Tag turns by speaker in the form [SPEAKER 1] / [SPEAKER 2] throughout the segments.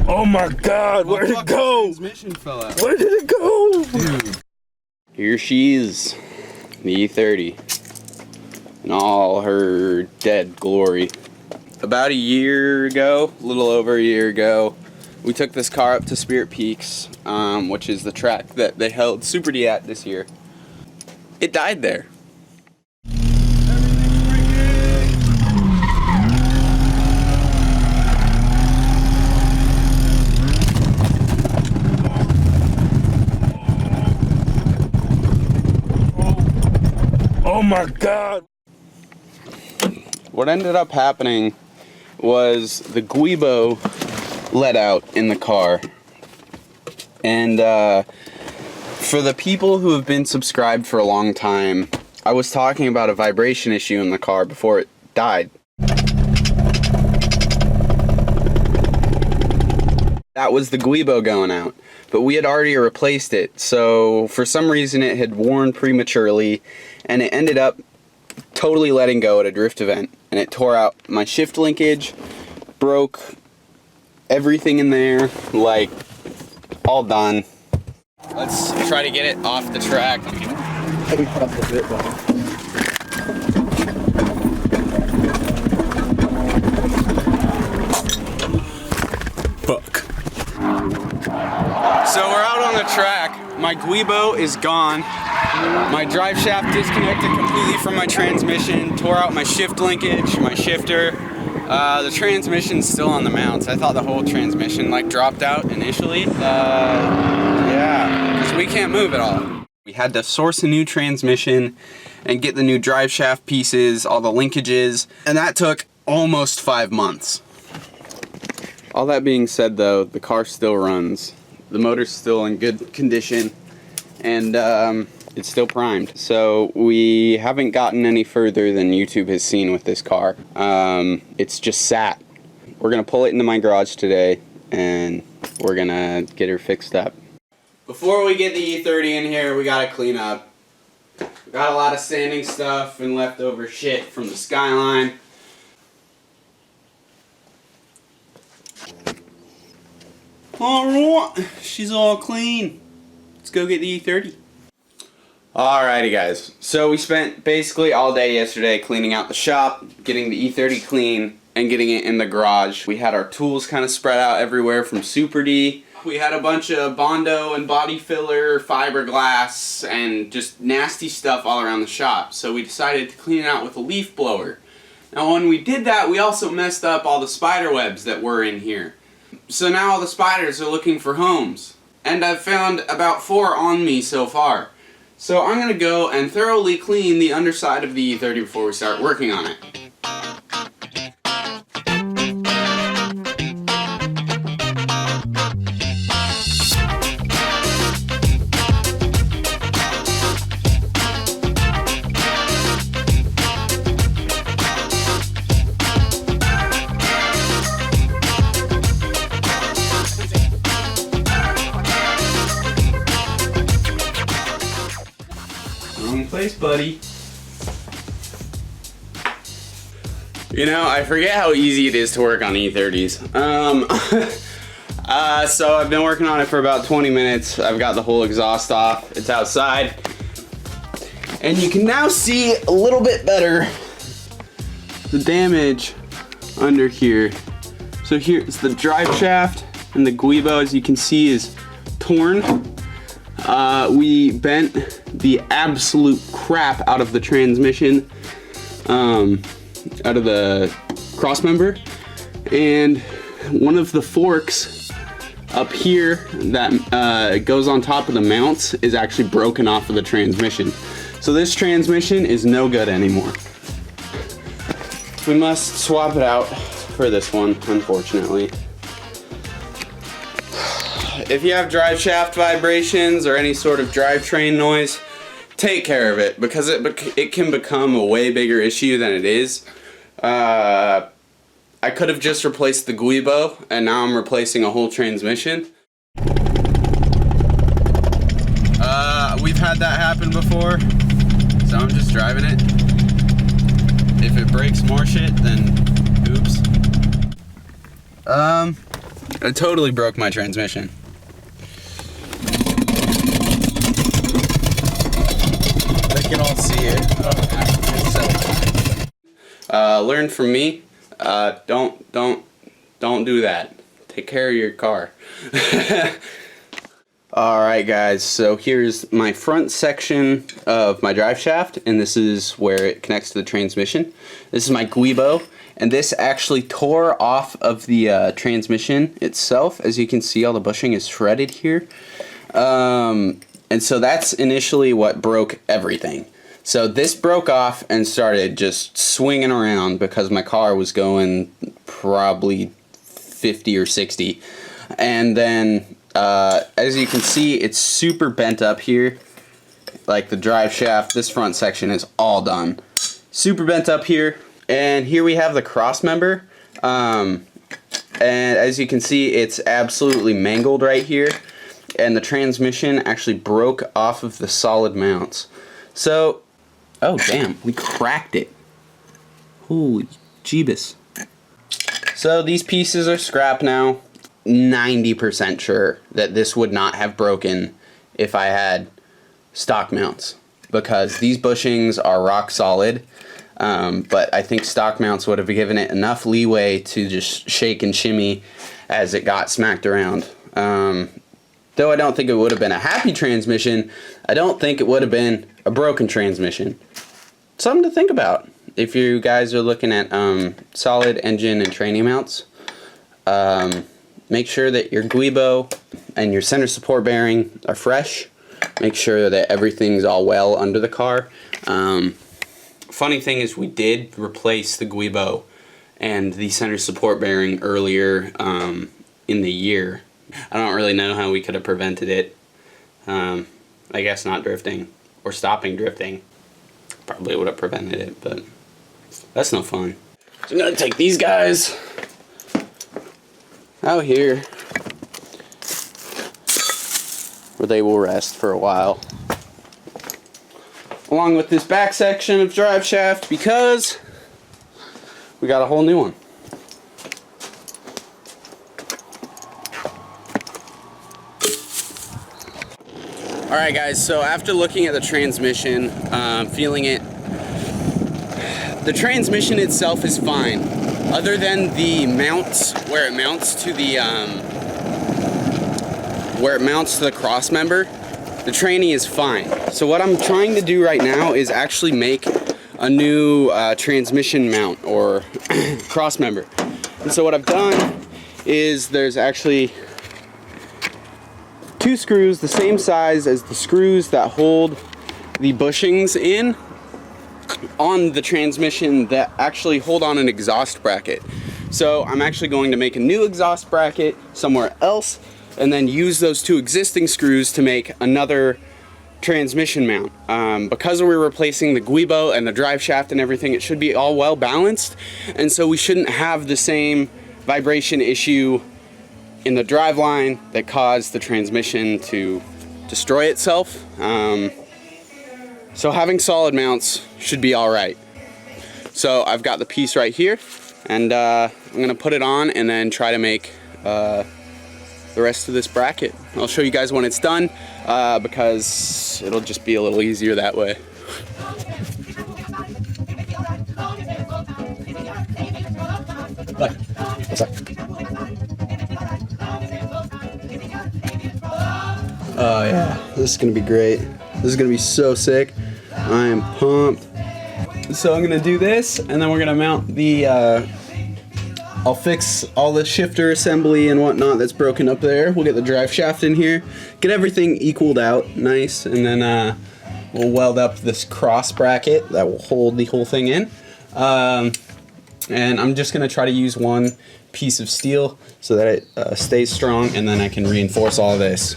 [SPEAKER 1] Oh my God, where'd it go?
[SPEAKER 2] Transmission fell out.
[SPEAKER 1] Where did it go?
[SPEAKER 2] Dude.
[SPEAKER 1] Here she is, the E30, in all her dead glory. About a year ago, a little over a year ago, we took this car up to Spirit Peaks, which is the track that they held Super D at this year. It died there. Oh my God. What ended up happening was the guibo let out in the car. And for the people who have been subscribed for a long time, I was talking about a vibration issue in the car before it died. That was the guibo going out, but we had already replaced it. So for some reason it had worn prematurely, and it ended up totally letting go at a drift event, and it tore out my shift linkage, broke everything in there, like all done. Let's try to get it off the track. Fuck. So we're out on the track. My guibo is gone. My drive shaft disconnected completely from my transmission, tore out my shift linkage, my shifter. The transmission's still on the mounts. I thought the whole transmission like dropped out initially. Yeah, because we can't move at all. We had to source a new transmission and get the new drive shaft pieces, all the linkages, and that took almost 5 months. All that being said though, the car still runs. The motor's still in good condition, and it's still primed. So we haven't gotten any further than YouTube has seen with this car. It's just sat. We're gonna pull it into my garage today, and we're gonna get her fixed up. Before we get the E30 in here, we gotta clean up. We got a lot of sanding stuff and leftover shit from the Skyline. Alright, she's all clean. Let's go get the E30. Alrighty guys, so we spent basically all day yesterday cleaning out the shop, getting the E30 clean, and getting it in the garage. We had our tools kind of spread out everywhere from Super D. We had a bunch of Bondo and body filler, fiberglass, and just nasty stuff all around the shop. So we decided to clean it out with a leaf blower. Now when we did that, we also messed up all the spider webs that were in here. So now all the spiders are looking for homes. And I've found about 4 on me so far. So I'm going to go and thoroughly clean the underside of the E30 before we start working on it. Wrong place, buddy. You know, I forget how easy it is to work on E30s. So I've been working on it for about 20 minutes. I've got the whole exhaust off. It's outside. And you can now see a little bit better the damage under here. So here's the drive shaft, and the guibo, as you can see, is torn. We bent the absolute crap out of the transmission, out of the cross member, and one of the forks up here that goes on top of the mounts is actually broken off of the transmission. So this transmission is no good anymore. We must swap it out for this one, unfortunately. If you have drive shaft vibrations or any sort of drivetrain noise, take care of it, because it can become a way bigger issue than it is. I could have just replaced the guibo, and now I'm replacing a whole transmission. We've had that happen before, so I'm just driving it. If it breaks more shit, then oops. I totally broke my transmission. They can all see it. Learn from me. Don't do that. Take care of your car. Alright guys, so here's my front section of my drive shaft, and this is where it connects to the transmission. This is my guibo, and this actually tore off of the transmission itself. As you can see, all the bushing is shredded here. And so that's initially what broke everything. So this broke off and started just swinging around because my car was going probably 50 or 60. And then as you can see, it's super bent up here. Like the drive shaft, this front section is all done. Super bent up here. And here we have the cross member. And as you can see, it's absolutely mangled right here. And the transmission actually broke off of the solid mounts. So, oh damn, we cracked it. Holy jeebus. So these pieces are scrap now. 90% sure that this would not have broken if I had stock mounts, because these bushings are rock solid. But I think stock mounts would have given it enough leeway to just shake and shimmy as it got smacked around. Though I don't think it would have been a happy transmission, I don't think it would have been a broken transmission. Something to think about if you guys are looking at solid engine and tranny mounts. Make sure that your guibo and your center support bearing are fresh. Make sure that everything's all well under the car. Funny thing is, we did replace the guibo and the center support bearing earlier in the year. I don't really know how we could have prevented it. I guess not drifting or stopping drifting probably would have prevented it, but that's no fun. So I'm gonna take these guys out here where they will rest for a while, along with this back section of drive shaft, because we got a whole new one. Alright guys, so after looking at the transmission, feeling it, the transmission itself is fine, other than the mounts, where it mounts to the cross member. The tranny is fine. So what I'm trying to do right now is actually make a new transmission mount or cross member. And so what I've done is there's actually 2 screws the same size as the screws that hold the bushings in on the transmission that actually hold on an exhaust bracket. So I'm actually going to make a new exhaust bracket somewhere else and then use those 2 existing screws to make another transmission mount. Because we're replacing the guibo and the drive shaft and everything, it should be all well balanced, and so we shouldn't have the same vibration issue in the drive line that caused the transmission to destroy itself. So having solid mounts should be alright. So I've got the piece right here, and I'm gonna put it on and then try to make the rest of this bracket. I'll show you guys when it's done, because it'll just be a little easier that way. What's up? Oh yeah, this is gonna be great. This is gonna be so sick. I am pumped. So I'm gonna do this, and then we're gonna mount the I'll fix all the shifter assembly and whatnot that's broken up there. We'll get the drive shaft in here, get everything equaled out nice, and then we'll weld up this cross bracket that will hold the whole thing in. And I'm just gonna try to use one piece of steel so that it stays strong, and then I can reinforce all this.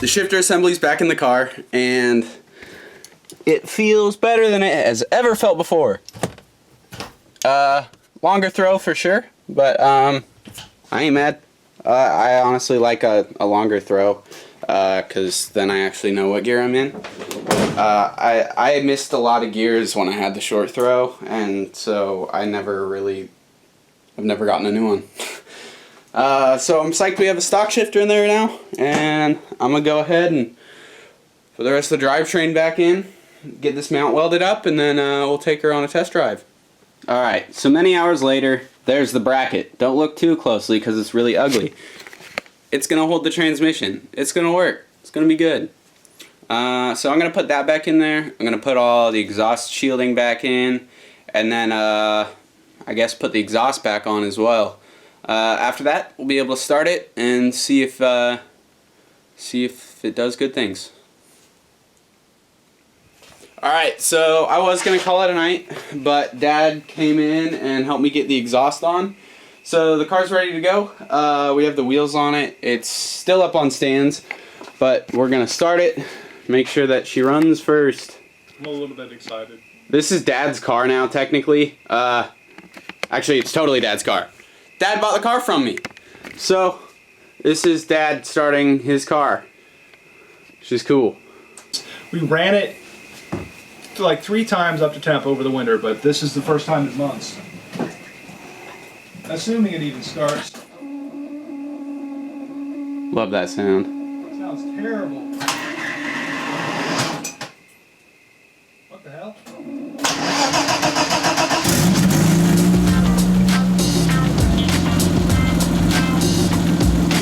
[SPEAKER 1] The shifter assembly's back in the car, and it feels better than it has ever felt before. Longer throw for sure, but I ain't mad. I honestly like a longer throw because then I actually know what gear I'm in. I missed a lot of gears when I had the short throw, and so I've never gotten a new one. So I'm psyched we have a stock shifter in there now, and I'm going to go ahead and put the rest of the drivetrain back in, get this mount welded up, and then we'll take her on a test drive. Alright, so many hours later, there's the bracket. Don't look too closely because it's really ugly. It's going to hold the transmission. It's going to work. It's going to be good. So I'm going to put that back in there. I'm going to put all the exhaust shielding back in, and then I guess put the exhaust back on as well. After that, we'll be able to start it and see if it does good things. Alright, so I was going to call it a night, but Dad came in and helped me get the exhaust on. So the car's ready to go. We have the wheels on it. It's still up on stands, but we're going to start it, make sure that she runs first.
[SPEAKER 2] I'm a little bit excited.
[SPEAKER 1] This is Dad's car now, technically. Actually, it's totally Dad's car. Dad bought the car from me. So, this is Dad starting his car. She's cool.
[SPEAKER 2] We ran it like 3 times up to temp over the winter, but this is the first time in months. Assuming it even starts.
[SPEAKER 1] Love that sound.
[SPEAKER 2] Sounds terrible. What the hell?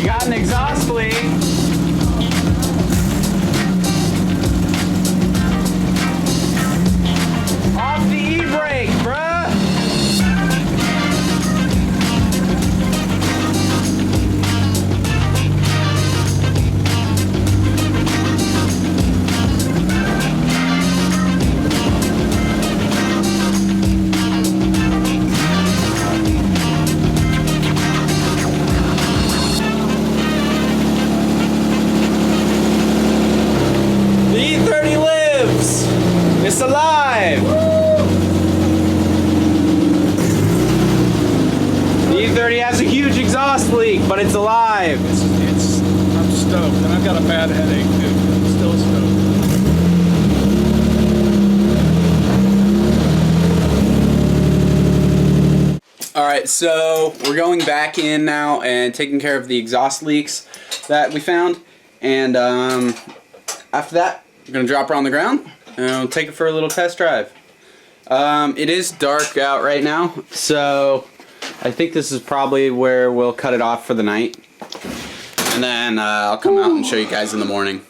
[SPEAKER 1] You got an exhaust leak. Off the e-brake, bruh. The E30 lives. It's alive. The E30 has a huge exhaust leak, but it's alive.
[SPEAKER 2] I'm stoked, and I've got a bad headache too. I'm still stoked.
[SPEAKER 1] Alright, so we're going back in now and taking care of the exhaust leaks that we found. And after that, we're going to drop her on the ground and we'll take it for a little test drive. It is dark out right now, so I think this is probably where we'll cut it off for the night. And then I'll come out and show you guys in the morning.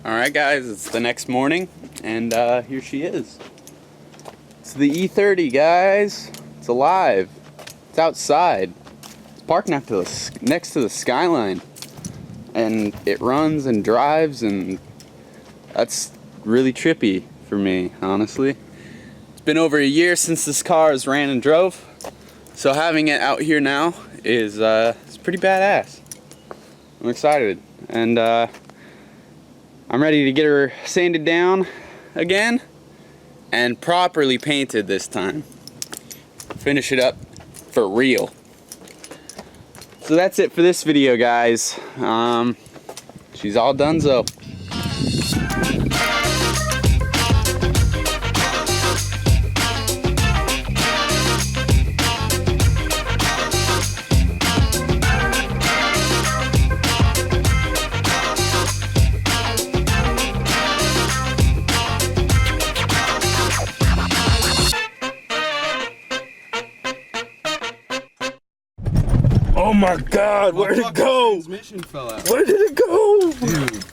[SPEAKER 1] Alright guys, it's the next morning, and here she is. It's the E30, guys. It's alive. It's outside. It's parked next to the Skyline. And it runs and drives, and that's really trippy for me, honestly. It's been over a year since this car has ran and drove, so having it out here now is it's pretty badass. I'm excited, and I'm ready to get her sanded down again and properly painted this time. Finish it up for real. So that's it for this video, guys. She's all donezo.
[SPEAKER 2] Oh my God! Where did it go?
[SPEAKER 1] Transmission fell out.
[SPEAKER 2] Where did it go?
[SPEAKER 1] Dude,